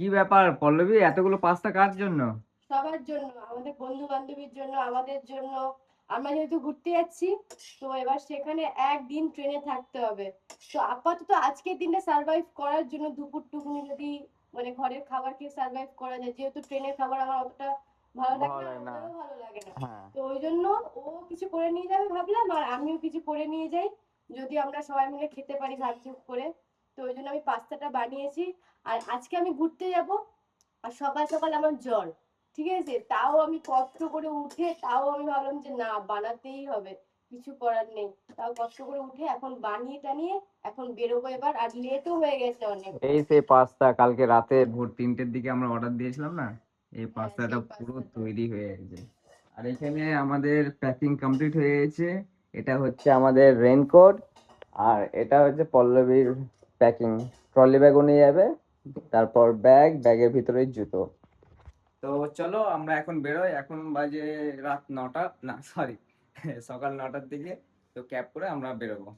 কি ব্যাপার পল্লবী, এতগুলো পাস্তা কার জন্য? সবার জন্য, আমাদের বন্ধু বান্ধবীর জন্য, আমাদের জন্য। আমরা যেহেতু ঘুরতে যাচ্ছি, তো এবার সেখানে একদিন ট্রেনে থাকতে হবে। তো আপাতত আজকের দিনটা সার্ভাইভ করার জন্য দুপুরটুকুনি যদি মানে ঘরের খাবার খেয়ে সার্ভাইভ করা যায়, যেহেতু ট্রেনের খাবার আমার অতটা ভালো লাগে ভালো না, লাগে না। ওদেরও ভালো লাগে না। হ্যাঁ। তো ওই জন্য ও কিছু করে নিয়ে যাবে ভাবলাম, আর আমিও কিছু করে নিয়ে যাই, যদি আমরা সবাই মিলে খেতে পারি ভাগ করে। তো ওই জন্য আমি পাস্তাটা বানিয়েছি। আর আজকে আমি ঘুরতে যাব, আর সকাল সকাল আমার জ্বর, ঠিক আছে, তাও আমি কষ্ট করে উঠে, তাও আমি ভাবলাম যে না, বানাতেই হবে, কিছু করার নেই। তাও কষ্ট করে উঠে এখন বানিয়ে টানিয়ে এখন বেরোবো এবার, আর লেটও হয়ে গেছে অনেক। এই সেই পাস্তা কালকে রাতে ভোর 3টের দিকে আমরা অর্ডার দিয়েছিলাম না, এই হ্যাঁ, পাস্তাটা সেই পুরো পাস্তাটা। তৈরি হয়ে গেছে। আর এখানে আমাদের প্যাকিং কমপ্লিট হয়ে গেছে। এটা হচ্ছে আমাদের রেনকোট, আর এটা হচ্ছে পল্লবীর প্যাকিং। ট্রলি ব্যাগও নিয়ে যাবে, তারপর ব্যাগের ভিতরে জুতো। তো চলো আমরা এখন বেরোই, এখন বাজে রাত 9টা, না সরি, সকাল 9টার দিকে। তো ক্যাব করে আমরা বেরোবো।